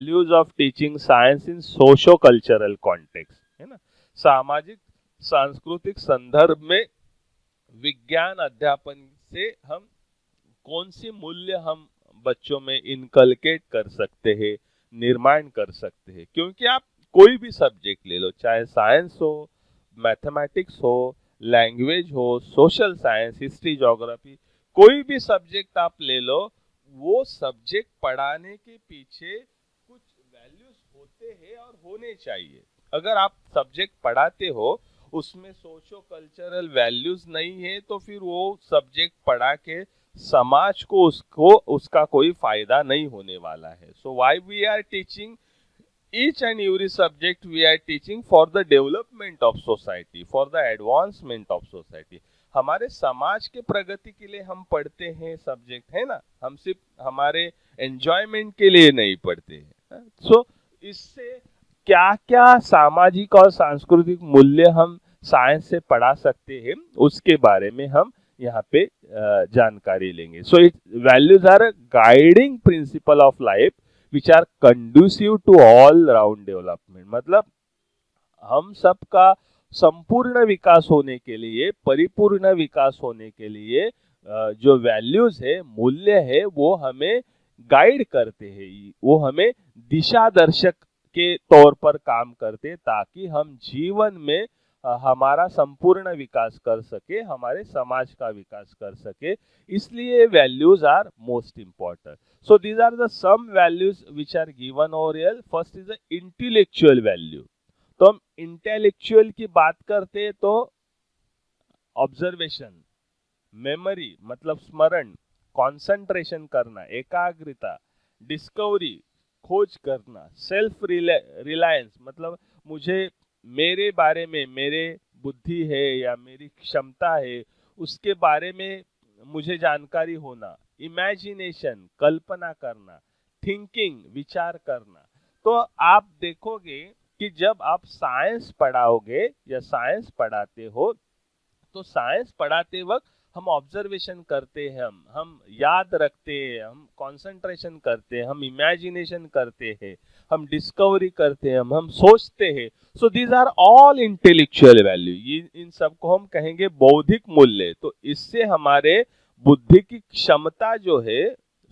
Values of teaching science in socio cultural context, है ना। सामाजिक सांस्कृतिक संदर्भ में विज्ञान अध्यापन से हम कौन सी मूल्य हम बच्चों में इनकलकेट कर सकते हैं, निर्माण कर सकते हैं। क्योंकि आप कोई भी सब्जेक्ट ले लो, चाहे साइंस हो, मैथमेटिक्स हो, लैंग्वेज हो, सोशल साइंस, हिस्ट्री, ज्योग्राफी, कोई भी सब्जेक्ट आप ले लो, वो सब्जेक्ट पढ़ाने के पीछे कुछ वैल्यूज होते हैं और होने चाहिए। अगर आप सब्जेक्ट पढ़ाते हो उसमें सोशो कल्चरल वैल्यूज नहीं है तो फिर वो सब्जेक्ट पढ़ा के समाज को उसका कोई फायदा नहीं होने वाला है। So why we are teaching each and every subject, we are teaching for the development of society, for the advancement of society। हमारे समाज के प्रगति के लिए हम पढ़ते हैं सब्जेक्ट, है ना। हम सिर्फ हमारे एंजॉयमेंट के लिए नहीं पढ़ते हैं। सो इससे क्या क्या सामाजिक और सांस्कृतिक मूल्य हम साइंस से पढ़ा सकते हैं, उसके बारे में हम यहाँ पे जानकारी लेंगे। So it values are guiding principle of life which are conducive to all round development। मतलब हम सबका संपूर्ण विकास होने के लिए, परिपूर्ण विकास होने के लिए जो वैल्यूज है, मूल्य है, वो हमें गाइड करते हैं, वो हमें दिशा दर्शक के तौर पर काम करते, ताकि हम जीवन में हमारा संपूर्ण विकास कर सके, हमारे समाज का विकास कर सके। इसलिए values are most important. So these are the some values which are given over here। First is the intellectual value। तो हम इंटेलेक्चुअल की बात करते हैं तो ऑब्जर्वेशन, मेमोरी मतलब स्मरण, कंसंट्रेशन करना, एकाग्रता, डिस्कवरी खोज करना, सेल्फ रिलायंस मतलब मुझे मेरे बारे में, मेरे बुद्धि है या मेरी क्षमता है उसके बारे में मुझे जानकारी होना, इमेजिनेशन कल्पना करना, थिंकिंग विचार करना। तो आप देखोगे कि जब आप साइंस पढ़ाओगे या साइंस पढ़ाते हो तो साइंस पढ़ाते वक्त हम ऑब्जर्वेशन करते हैं, हम याद रखते हैं, हम कंसंट्रेशन करते हैं, हम इमेजिनेशन करते हैं, हम डिस्कवरी करते हैं, हम सोचते हैं। So these are all intellectual value. इन सबको हम कहेंगे बौद्धिक मूल्य। तो इससे हमारे बुद्धि की क्षमता जो है,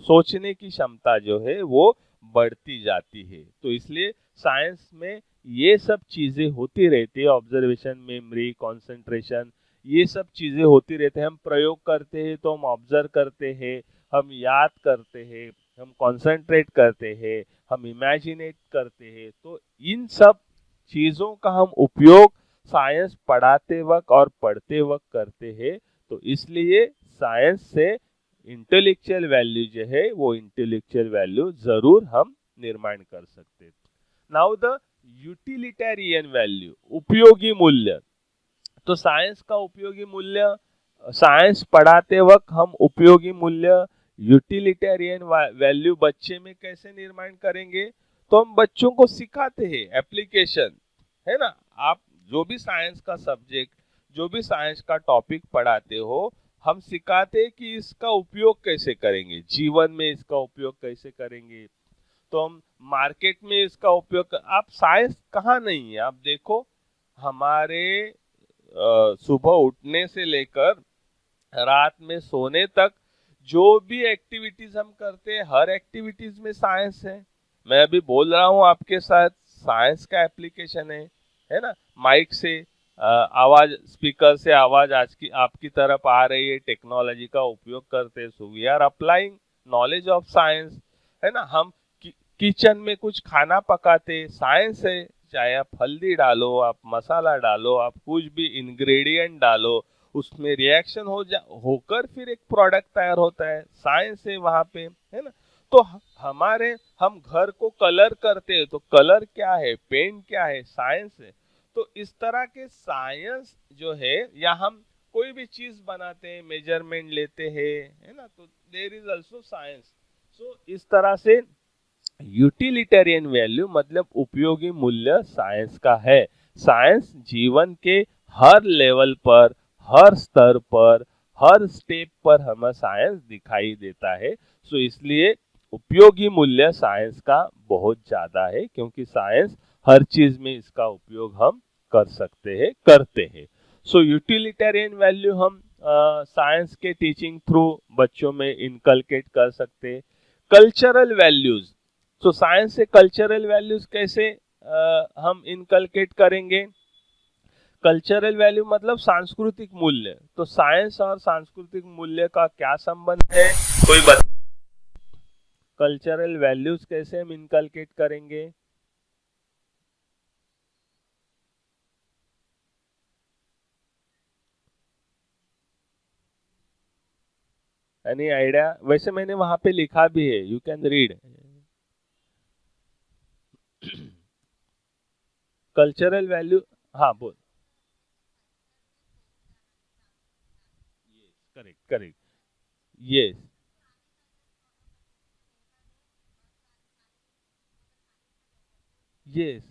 सोचने की क्षमता जो है, वो बढ़ती जाती है। तो इसलिए साइंस में ये सब चीजें होती रहती है, ऑब्जर्वेशन, मेमोरी, कंसंट्रेशन, ये सब चीजें होती रहते हैं। हम प्रयोग करते हैं तो हम ऑब्जर्व करते हैं, हम याद करते हैं, हम कंसंट्रेट करते हैं, हम इमेजिनेट करते हैं। तो इन सब चीजों का हम उपयोग साइंस पढ़ाते वक्त और पढ़ते वक्त करते हैं। तो इसलिए साइंस से इंटेलेक्चुअल वैल्यू जो है, वो इंटेलेक्चुअल वैल्यू जरूर हम निर्माण कर सकते हैं। नाउ द यूटिलिटेरियन वैल्यू, उपयोगी मूल्य। तो साइंस का उपयोगी मूल्य, साइंस पढ़ाते वक्त हम उपयोगी मूल्य, यूटिलिटेरियन वैल्यू बच्चे में कैसे निर्माण करेंगे? तो हम बच्चों को सिखाते हैं एप्लीकेशन, है ना। आप जो भी साइंस का सब्जेक्ट, जो भी साइंस का टॉपिक पढ़ाते हो, हम सिखाते हैं कि इसका उपयोग कैसे करेंगे, जीवन में इसका उपयोग कैसे करेंगे। तो हम मार्केट में इसका उपयोग, आप साइंस कहाँ नहीं है, आप देखो हमारे सुबह उठने से लेकर रात में सोने तक जो भी एक्टिविटीज हम करते हैं, हर एक्टिविटीज में साइंस है। मैं अभी बोल रहा हूँ आपके साथ, साइंस का एप्लीकेशन है ना। माइक से आवाज, स्पीकर से आवाज आज की आपकी तरफ आ रही है, टेक्नोलॉजी का उपयोग करते हैं। So we are applying knowledge of science, है ना। हम किचन में कुछ खाना पकाते, साइंस है। चाहे आप हल्दी डालो, आप मसाला डालो, आप कुछ भी इंग्रेडिएंट डालो, उसमें रिएक्शन होकर फिर एक प्रोडक्ट तैयार होता है, साइंस है वहां पे, है ना। तो हम घर को कलर करते हैं, तो कलर क्या है, पेंट क्या है, साइंस है। तो इस तरह के साइंस जो है, या हम कोई भी चीज बनाते हैं, मेजरमेंट लेते हैं, है ना, तो देयर इज आल्सो साइंस। सो इस तरह से यूटिलिटेरियन वैल्यू मतलब उपयोगी मूल्य साइंस का है। साइंस जीवन के हर लेवल पर, हर स्तर पर, हर स्टेप पर हमें साइंस दिखाई देता है। सो इसलिए उपयोगी मूल्य साइंस का बहुत ज्यादा है, क्योंकि साइंस हर चीज में इसका उपयोग हम कर सकते हैं, करते हैं। सो यूटिलिटेरियन वैल्यू हम साइंस के टीचिंग थ्रू बच्चों में इनकलकेट कर सकते हैं। कल्चरल वैल्यूज, तो साइंस से कल्चरल वैल्यूज कैसे हम इनकलकेट करेंगे? कल्चरल वैल्यू मतलब सांस्कृतिक मूल्य। तो साइंस और सांस्कृतिक मूल्य का क्या संबंध है, कोई बता? कल्चरल वैल्यूज कैसे हम इनकलकेट करेंगे? Any idea? वैसे मैंने वहां पे लिखा भी है, you can read. Cultural value, हाँ बोल। Correct correct. Yes yes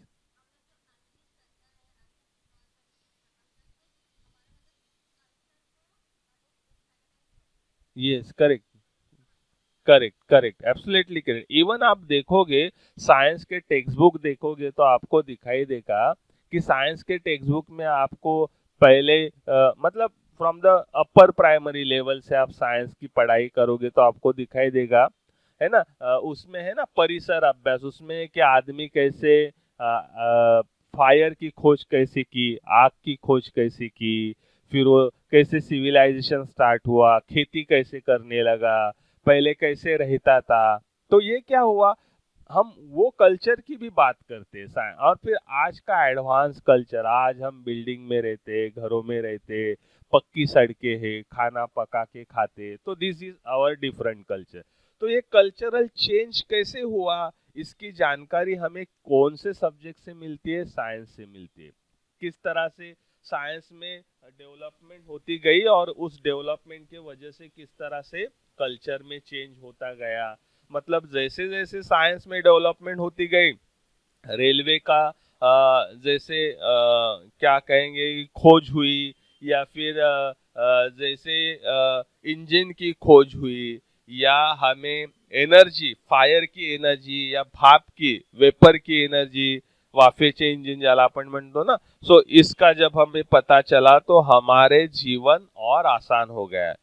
yes, correct correct correct, absolutely correct. Even आप देखोगे, साइंस के टेक्स्ट बुक देखोगे तो आपको दिखाई देगा कि साइंस के टेक्स्ट बुक में आपको पहले मतलब from the upper primary level से आप साइंस की पढ़ाई करोगे तो आपको दिखाई देगा, है ना, उसमें है ना परिसर अभ्यास, उसमें कि आदमी कैसे फायर की खोज कैसे की, आग की खोज कैसे की, फिर वो कैसे सिविलाइजेशन स्टार्ट हुआ, खेती कैसे करने लगा, पहले कैसे रहता था। तो ये क्या हुआ, हम वो कल्चर की भी बात करते हैं। और फिर आज का एडवांस कल्चर, आज हम बिल्डिंग में रहते, घरों में रहते, पक्की सड़कें हैं, खाना पका के खाते, तो this is our different culture. तो ये कल्चरल चेंज कैसे हुआ, इसकी जानकारी हमें कौन से सब्जेक्ट से मिलती है? साइंस से मिलती है। किस तरह से साइंस में डेवलपमेंट होती गई और उस डेवलपमेंट के वजह से किस तरह से कल्चर में चेंज होता गया। मतलब जैसे जैसे साइंस में डेवलपमेंट होती गई, रेलवे का जैसे क्या कहेंगे खोज हुई, या फिर जैसे इंजन की खोज हुई, या हमें एनर्जी, फायर की एनर्जी या भाप की, वेपर की एनर्जी, वाफेचे इंजिन ज्याला आपण म्हणतो ना, सो इसका जब हमें पता चला तो हमारे जीवन और आसान हो गया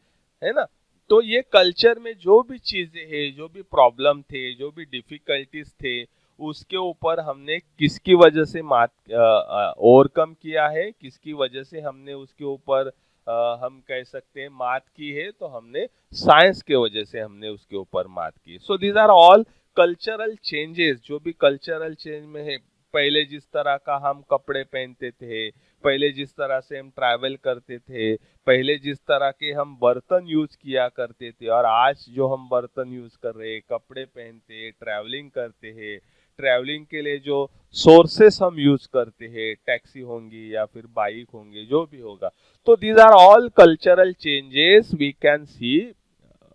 है ना। तो ये कल्चर में जो भी चीजें हैं, जो भी प्रॉब्लम थे, जो भी डिफिकल्टीज थे, उसके ऊपर हमने किसकी वजह से मात ओवरकम किया है, किसकी वजह से हमने उसके ऊपर हम कह सकते हैं मात की है, तो हमने साइंस के वजह से हमने उसके ऊपर मात की। So these are all cultural changes, जो भी कल्चरल चेंज में है। पहले जिस तरह का हम कपड़े पहनते थे, पहले जिस तरह से हम ट्रैवल करते थे, पहले जिस तरह के हम बर्तन यूज किया करते थे, और आज जो हम बर्तन यूज कर रहे हैं, कपड़े पहनते हैं, ट्रैवलिंग करते हैं, ट्रैवलिंग के लिए जो सोर्सेस हम यूज करते हैं, टैक्सी होंगी या फिर बाइक होंगे, जो भी होगा, तो these are all cultural changes we can see.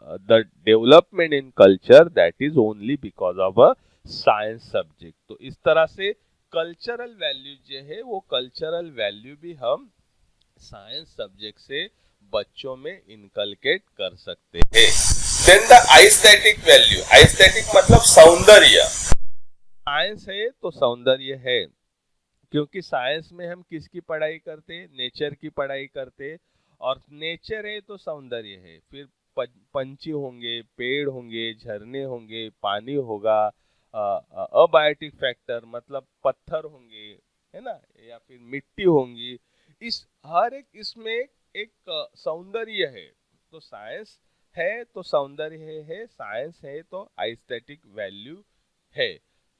The development in culture that is only because of a science subject. तो इस तरह से कल्चरल वैल्यू जो है, वो कल्चरल वैल्यू भी हम साइंस सब्जेक्ट से बच्चों में इनकलकेट कर सकते हैं। देन द आइस्थेटिक वैल्यू, आइस्थेटिक मतलब सौंदर्य। साइंस है तो सौंदर्य है, क्योंकि साइंस में हम किसकी पढ़ाई करते हैं? नेचर की पढ़ाई करते हैं, और नेचर है तो सौंदर्य है। फिर पंछी होंगे, पेड़ होंगे, झरने होंगे, पानी होगा, अबायोटिक फैक्टर मतलब पत्थर होंगे, है ना, या फिर मिट्टी होंगी। इस हर एक इसमें एक सौंदर्य है। तो साइंस है तो सौंदर्य है, साइंस है तो आइस्थेटिक वैल्यू है।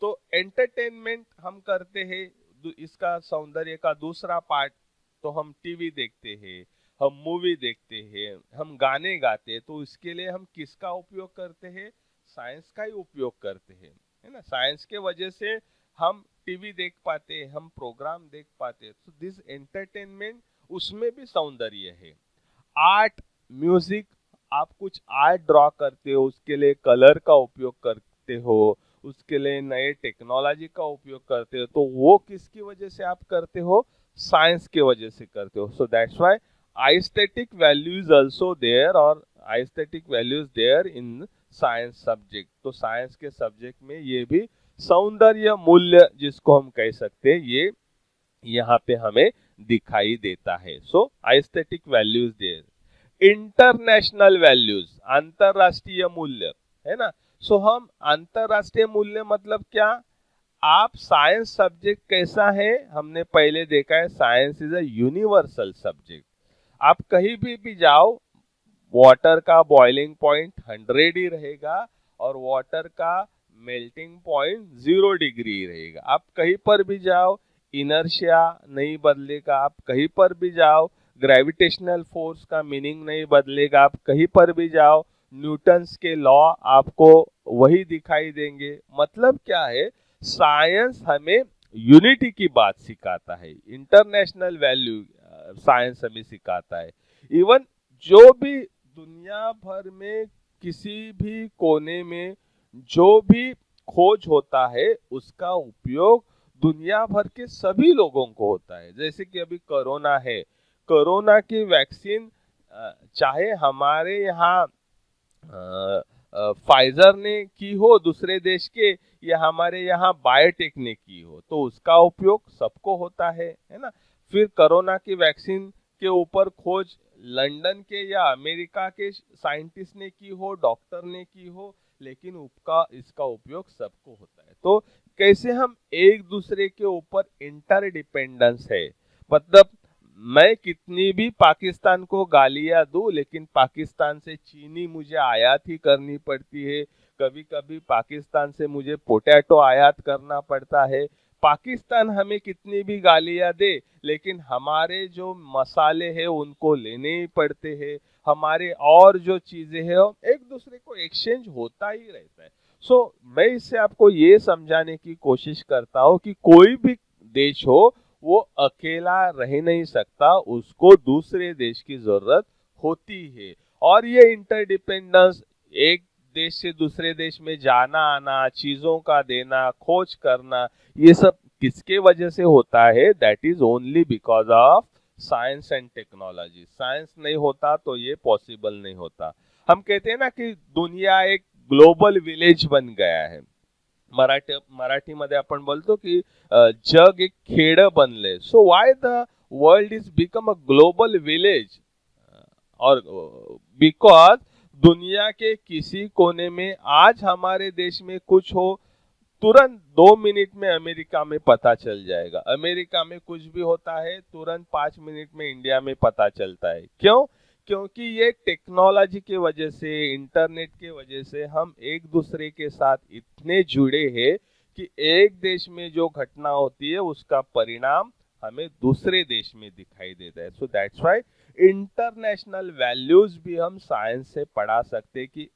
तो एंटरटेनमेंट हम करते हैं, इसका सौंदर्य का दूसरा पार्ट, तो हम टीवी देखते हैं, हम मूवी देखते हैं, हम गाने गाते हैं, तो इसके लिए हम किसका उपयोग करते हैं? साइंस का ही उपयोग करते हैं, है ना। साइंस के वजह से हम टीवी देख पाते हैं, हम प्रोग्राम देख पाते हैं। तो दिस एंटरटेनमेंट, उसमें भी सौंदर्य है। आर्ट, म्यूजिक, आप कुछ आर्ट ड्रॉ करते हो, उसके लिए कलर का उपयोग करते हो, उसके लिए नए टेक्नोलॉजी का उपयोग करते हो, तो वो किसकी वजह से आप करते हो? साइंस के वजह से करते हो। So that's why aesthetic value is also there, और aesthetic value is there in science subject, तो साइंस के सब्जेक्ट में ये भी सौंदर्य मूल्य जिसको हम कह सकते हैं ये यहाँ पे हमें दिखाई देता है। So aesthetic values there. International values, अंतरराष्ट्रीय मूल्य, है ना। सो हम अंतरराष्ट्रीय मूल्य मतलब क्या, आप साइंस सब्जेक्ट कैसा है, हमने पहले देखा है science is a universal subject. आप कहीं भी जाओ, वाटर का बॉइलिंग पॉइंट 100 ही रहेगा और वाटर का मेल्टिंग पॉइंट 0 डिग्री रहेगा। आप कहीं पर भी जाओ, इनर्शिया नहीं बदलेगा। आप कहीं पर भी जाओ, ग्रेविटेशनल फोर्स का मीनिंग नहीं बदलेगा। आप कहीं पर भी जाओ, न्यूटन्स के लॉ आपको वही दिखाई देंगे। मतलब क्या है, साइंस हमें यूनिटी की बात सिखाता है, इंटरनेशनल वैल्यू साइंस हमें सिखाता है। इवन जो भी दुनिया भर में किसी भी कोने में जो भी खोज होता है उसका उपयोग दुनिया भर के सभी लोगों को होता है। जैसे कि अभी कोरोना है, कोरोना की वैक्सीन चाहे हमारे यहाँ फाइजर ने की हो दूसरे देश के, या हमारे यहाँ बायोटेक ने की हो, तो उसका उपयोग सबको होता है ना। फिर कोरोना की वैक्सीन के ऊपर खोज लंदन के या अमेरिका के साइंटिस्ट ने की हो, डॉक्टर ने की हो, लेकिन इसका उपयोग सबको होता है। तो कैसे हम एक दूसरे के ऊपर इंटरडिपेंडेंस है, मतलब मैं कितनी भी पाकिस्तान को गालियां दूं, लेकिन पाकिस्तान से चीनी मुझे आयात ही करनी पड़ती है। कभी कभी पाकिस्तान से मुझे पोटैटो आयात करना पड़ता है। पाकिस्तान हमें कितनी भी गालियां दे, लेकिन हमारे जो मसाले हैं उनको लेने ही पड़ते हैं। हमारे और जो चीजें हैं एक दूसरे को एक्सचेंज होता ही रहता है। सो मैं इससे आपको ये समझाने की कोशिश करता हूँ कि कोई भी देश हो वो अकेला रह नहीं सकता, उसको दूसरे देश की जरूरत होती है। और ये इंटरडिपेंडेंस, एक देश से दूसरे देश में जाना आना, चीजों का देना, खोज करना, ये सब किसके वजह से होता है, that is only because of science and technology. Science नहीं होता तो ये पॉसिबल नहीं होता। हम कहते हैं ना कि दुनिया एक ग्लोबल विलेज बन गया है। मराठीमध्ये आपण बोलतो की जग एक खेडं बनले। So why the world is become a global village, और बिकॉज दुनिया के किसी कोने में आज हमारे देश में कुछ हो, तुरंत 2 मिनट में अमेरिका में पता चल जाएगा। अमेरिका में कुछ भी होता है तुरंत 5 मिनट में इंडिया में पता चलता है। क्यों? क्योंकि ये टेक्नोलॉजी के वजह से, इंटरनेट के वजह से हम एक दूसरे के साथ इतने जुड़े हैं कि एक देश में जो घटना होती है उसका परिणाम हमें दूसरे देश में दिखाई देता है। सो दैट्स व्हाई इंटरनेशनल वैल्यूज भी हम साइंस से पढ़ा सकते, कि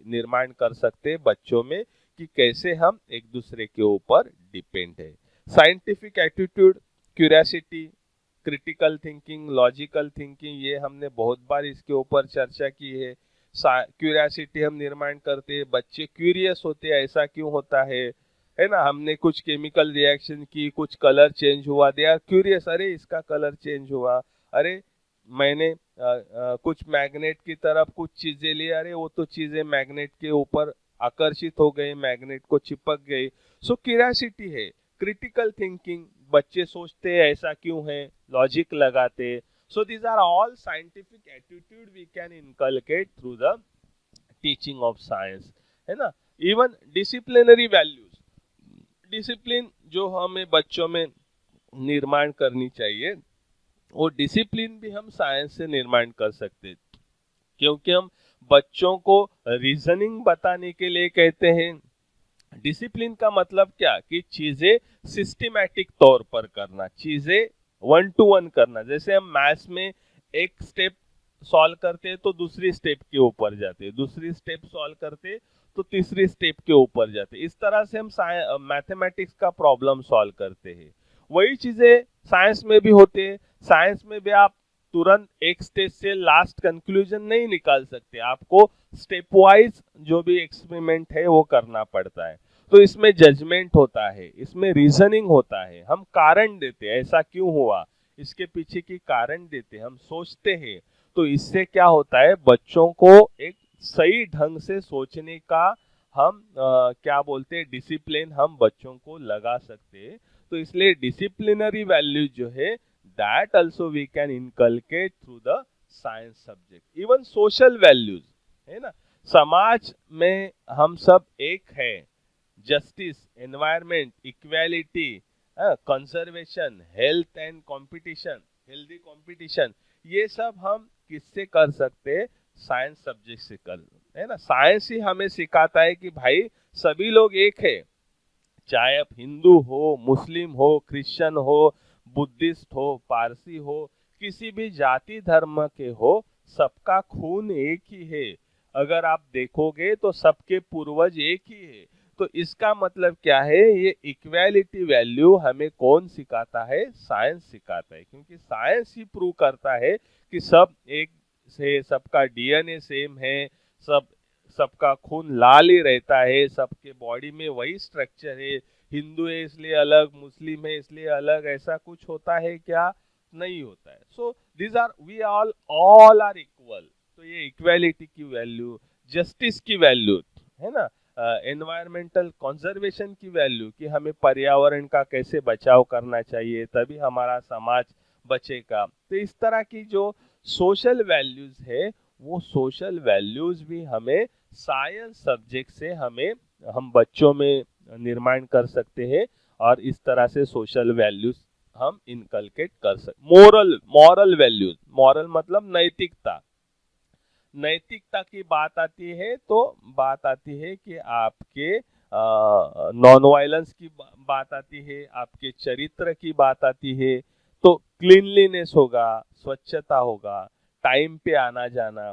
निर्माण कर सकते बच्चों में, कि कैसे हम एक दूसरे के ऊपर डिपेंड है। Scientific attitude, curiosity, critical thinking, logical thinking, ये हमने बहुत बार इसके ऊपर चर्चा की है। क्यूरियोसिटी हम निर्माण करते हैं, बच्चे क्यूरियस होते हैं ऐसा क्यों होता है ना। हमने कुछ केमिकल रिएक्शन की, कुछ कलर चेंज हुआ, दे आर क्यूरियस, अरे इसका कलर चेंज हुआ, अरे मैंने कुछ मैग्नेट की तरफ कुछ चीजें ली, अरे वो तो चीजें मैग्नेट के ऊपर आकर्षित हो गए, मैग्नेट को चिपक गई। सो क्यूरियोसिटी है। क्रिटिकल थिंकिंग, बच्चे सोचते हैं ऐसा क्यों है, लॉजिक लगाते। So these are all scientific attitude we can inculcate through the teaching of science, है ना। इवन डिसिप्लिनरी वैल्यूज, डिसिप्लिन जो हमें बच्चों में निर्माण करनी चाहिए, वो डिसिप्लिन भी हम साइंस से निर्माण कर सकते हैं। क्योंकि हम बच्चों को रीजनिंग बताने के लिए कहते हैं। डिसिप्लिन का मतलब क्या, कि चीजें सिस्टमैटिक तौर पर करना, चीजें 1 to 1 करना। जैसे हम मैथ्स में एक स्टेप सॉल्व करते तो दूसरी स्टेप के ऊपर जाते, दूसरी स्टेप सॉल्व करते तो तीसरी स्टेप के ऊपर जाते। इस तरह से हम मैथमेटिक्स का प्रॉब्लम सॉल्व करते हैं। वही चीजें साइंस में भी होते हैं। साइंस में भी आप तुरंत एक स्टेज से लास्ट कंक्लूजन नहीं निकाल सकते, आपको स्टेप वाइज जो भी एक्सपेरिमेंट है वो करना पड़ता है। तो इसमें जजमेंट होता है, इसमें रीजनिंग होता है, हम कारण देते हैं ऐसा क्यों हुआ, इसके पीछे की कारण देते हैं, हम सोचते हैं। तो इससे क्या होता है, बच्चों को एक सही ढंग से सोचने का हम क्या बोलते हैं डिसिप्लिन हम बच्चों को लगा सकते हैं। तो इसलिए डिसिप्लिनरी वैल्यूज जो है that also we can inculcate through the science subject. Even social values है ना, समाज में हम सब एक है, justice, environment, equality, conservation, health and competition, healthy competition, ये सब हम किससे कर सकते हैं? साइंस सब्जेक्ट से कर, है ना। साइंस ही हमें सिखाता है कि भाई सभी लोग एक है, चाहे आप हिंदू हो, मुस्लिम हो, क्रिश्चियन हो, बुद्धिस्ट हो, पारसी हो, किसी भी जाति धर्म के हो, सबका खून एक ही है। अगर आप देखोगे तो सबके पूर्वज एक ही है। तो इसका मतलब क्या है? ये इक्वालिटी वैल्यू हमें कौन सिखाता है? साइंस सिखाता है, क्योंकि साइंस ही प्रूव करता है कि सब एक से, सबका डीएनए सेम है, सबका खून लाल ही रहता है, सबके बॉडी में वही स्ट्रक्चर है। हिंदू है इसलिए अलग, मुस्लिम है इसलिए अलग, ऐसा कुछ होता है क्या? नहीं होता है। So this are we all are equal. तो ये इक्वालिटी की वैल्यू, जस्टिस की वैल्यू, है ना, एनवायरमेंटल कंजर्वेशन की वैल्यू कि हमें पर्यावरण का कैसे बचाव करना चाहिए, तभी हमारा समाज बचेगा। तो इस तरह की जो सोशल वैल्यूज है, वो सोशल वैल्यूज भी हमें साइंस सब्जेक्ट से हम बच्चों में निर्माण कर सकते हैं, और इस तरह से सोशल वैल्यूज हम इनकलकेट कर सकते। मॉरल वैल्यूज, मॉरल मतलब नैतिकता, नैतिकता की बात आती है तो बात आती है कि आपके नॉन वायलेंस की बात आती है, आपके चरित्र की बात आती है। तो क्लीनलीनेस होगा, स्वच्छता होगा, टाइम पे आना जाना,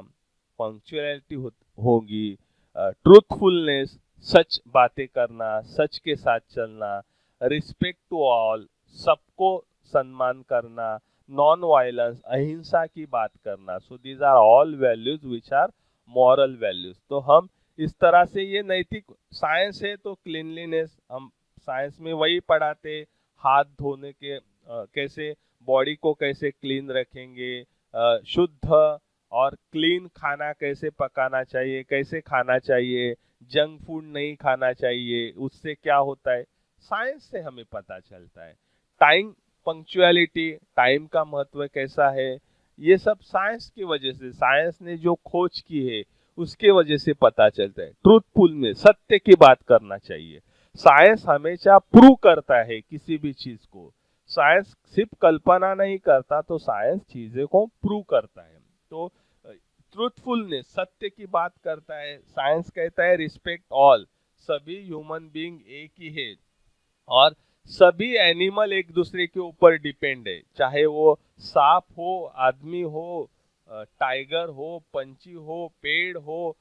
पंक्चुअलिटी होगी, ट्रूथफुलनेस, सच बातें करना, सच के साथ चलना, रिस्पेक्ट टू ऑल, सबको सम्मान करना, नॉन वायलेंस, अहिंसा की बात करना। So these are all values which are moral values. तो हम इस तरह से, ये नैतिक साइंस है तो क्लीनलीनेस हम साइंस में वही पढ़ाते, हाथ धोने के कैसे, बॉडी को कैसे क्लीन रखेंगे, शुद्ध और क्लीन खाना कैसे पकाना चाहिए, कैसे खाना चाहिए, जंक फूड नहीं खाना चाहिए, उससे क्या होता है साइंस से हमें पता चलता है। टाइम, पंक्चुअलिटी, टाइम का महत्व कैसा है, ये सब साइंस की वजह से, साइंस ने जो खोज की है उसके वजह से पता चलता है। ट्रूथफुल में सत्य की बात करना चाहिए। साइंस हमेशा प्रूव करता है किसी भी चीज को, साइंस सिर्फ कल्पना नहीं करता, तो साइंस चीजें को प्रूव करता है। तो ट्रूथफुलनेस, सत्य की बात करता है। साइंस कहता है रिस्पेक्ट ऑल, सभी ह्यूमन बीइंग एक ही है, और सभी एनिमल एक दूसरे के ऊपर डिपेंड है, चाहे वो सांप हो, आदमी हो, टाइगर हो, पंछी हो, पेड़ हो।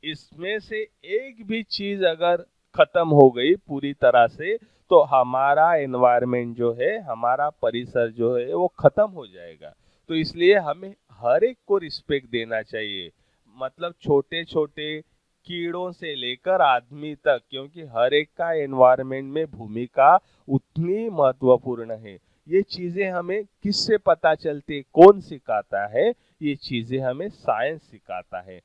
इसमें से एक भी चीज अगर खत्म हो गई पूरी तरह से, तो हमारा एनवायरनमेंट जो है, हमारा परिसर जो है, वो खत्म हो जाएगा। तो इसलिए हमें हर एक को रिस्पेक्ट देना चाहिए, मतलब छोटे छोटे कीड़ों से लेकर आदमी तक, क्योंकि हर एक का एनवायरनमेंट में भूमिका उतनी महत्वपूर्ण है। ये चीजें हमें किससे पता चलती, कौन सिखाता है? ये चीजें हमें साइंस सिखाता है।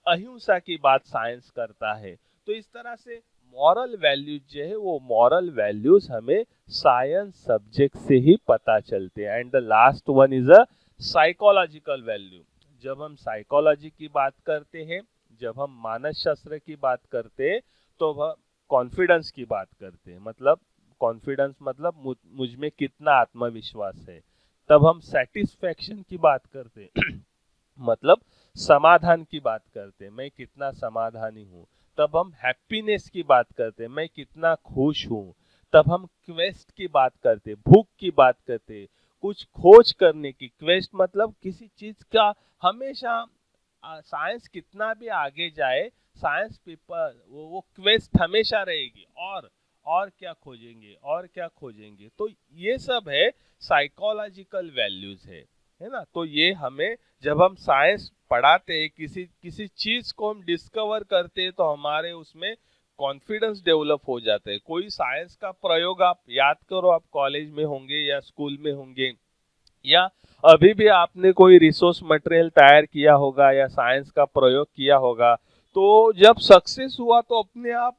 अहिंसा की बात साइंस करता है। तो इस तरह से मॉरल वैल्यूज जो है, वो मॉरल वैल्यूज हमें साइंस सब्जेक्ट से ही पता चलते हैं। And the last one is a psychological value. जब हम साइकोलॉजी की बात करते हैं, जब हम मानस शास्त्र की बात करते हैं, तो वह कॉन्फिडेंस की बात करते हैं। मतलब कॉन्फिडेंस मतलब मुझ में कितना आत्मविश्वास है। तब हम सेटिस्फैक्शन की बात करते हैं मतलब समाधान की बात करते हैं, मैं कितना समाधानी हूँ। तब हम हैप्पीनेस की बात करते हैं, मैं कितना खुश हूँ। तब हम क्वेस्ट की बात करते हैं, भूख की बात करते हैं, कुछ खोज करने की। क्वेस्ट मतलब किसी चीज का, हमेशा साइंस कितना भी आगे जाए, साइंस पेपर वो क्वेस्ट हमेशा रहेगी, और क्या खोजेंगे, और क्या खोजेंगे। तो ये सब है साइकोलॉजिकल वैल्यूज है ना। तो ये हमें, जब हम साइंस पढ़ाते हैं, किसी किसी चीज को हम डिस्कवर करते हैं, तो हमारे उसमें कॉन्फिडेंस डेवलप हो जाता है। कोई साइंस का प्रयोग आप याद करो, आप कॉलेज में होंगे या स्कूल में होंगे, या अभी भी आपने कोई रिसोर्स मटेरियल तैयार किया होगा या साइंस का प्रयोग किया होगा, तो जब सक्सेस हुआ तो अपने आप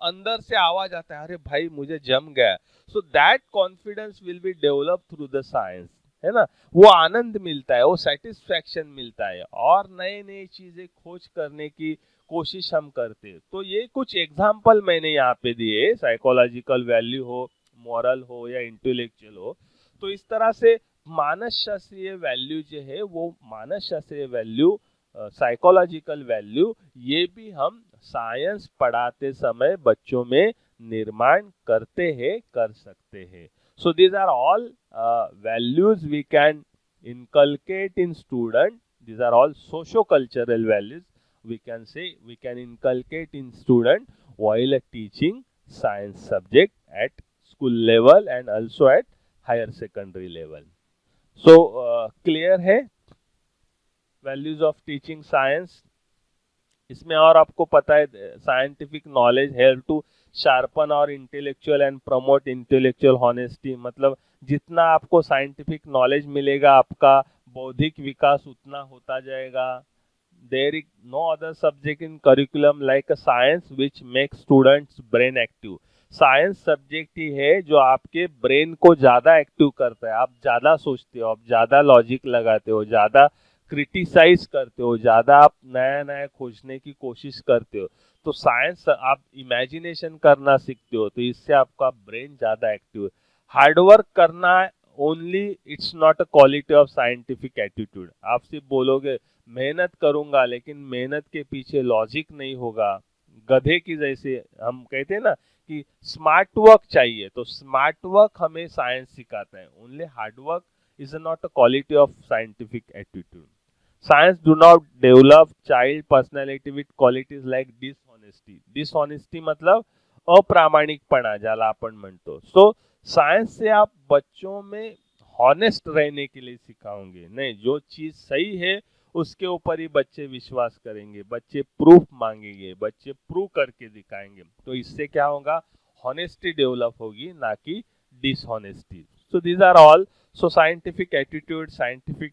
अंदर से आवाज आता है, अरे भाई मुझे जम गया। So that confidence will be develop through the science, है ना। वो आनंद मिलता है, वो सेटिस्फैक्शन मिलता है, और नए नए चीजें खोज करने की कोशिश हम करते हैं। तो ये कुछ एग्जाम्पल मैंने यहाँ पे दिए, साइकोलॉजिकल वैल्यू हो, मॉरल हो या इंटेलेक्चुअल हो। तो इस तरह से मानस शास्त्रीय वैल्यू जो है, वो मानस शास्त्रीय वैल्यू, साइकोलॉजिकल वैल्यू, ये भी हम साइंस पढ़ाते समय बच्चों में निर्माण करते हैं, कर सकते हैं। So these are all values we can inculcate in student. These are all socio-cultural values we can say we can inculcate in student while teaching science subject at school level and also at higher secondary level. So clear है values of teaching science? इसमें और आपको पता है scientific knowledge help to sharpen our intellectual and promote intellectual honesty. मतलब जितना आपको scientific knowledge मिलेगा, आपका बौद्धिक विकास उतना होता जाएगा। There is no other subject in curriculum like a science which make students brain active. Science subject ही है जो आपके ब्रेन को ज्यादा एक्टिव करता है। आप ज्यादा सोचते हो, आप ज्यादा लॉजिक लगाते हो, ज्यादा क्रिटिसाइज करते हो, ज्यादा आप नया नया खोजने की कोशिश करते हो। तो साइंस आप इमेजिनेशन करना सीखते हो, तो इससे आपका ब्रेन ज्यादा एक्टिव है। हार्डवर्क करना only it's not a quality of scientific attitude. आप सिर्फ बोलोगे मेहनत करूंगा, लेकिन मेहनत के पीछे लॉजिक नहीं होगा, गधे की जैसे हम कहते हैं ना कि स्मार्ट वर्क चाहिए, तो स्मार्ट वर्क हमें साइंस सिखाता है। Only hard work is not a quality of scientific attitude. Science do not develop child personality with qualities like dishonesty. Dishonesty मतलब अप्रामाणिकपणा ज्याला आपण म्हणतो। सो साइंस से आप बच्चों में हॉनेस्ट रहने के लिए सिखाओगे, नहीं जो चीज सही है उसके ऊपर ही बच्चे विश्वास करेंगे, बच्चे प्रूफ मांगेंगे, बच्चे प्रूव करके दिखाएंगे। तो इससे क्या होगा, हॉनेस्टी डेवलप होगी, ना कि dishonesty. So these are all, so scientific attitude, scientific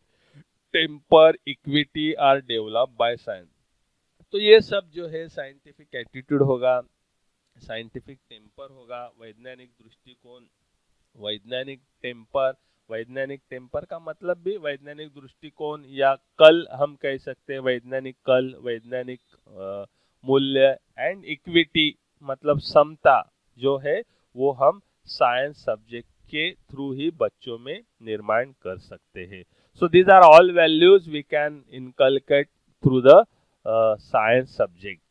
temper, equity are developed by science. तो ये सब जो है साइंटिफिक एटीट्यूड होगा, साइंटिफिक टेम्पर होगा, वैज्ञानिक दृष्टिकोण, वैज्ञानिक टेम्पर। वैज्ञानिक टेम्पर का मतलब भी वैज्ञानिक दृष्टिकोण, या कल हम कह सकते हैं वैज्ञानिक कल, वैज्ञानिक मूल्य, एंड इक्विटी मतलब समता जो है वो हम साइंस सब्जेक्ट के थ्रू ही बच्चों में निर्माण कर सकते हैं। So these are all values we can inculcate through the science subject.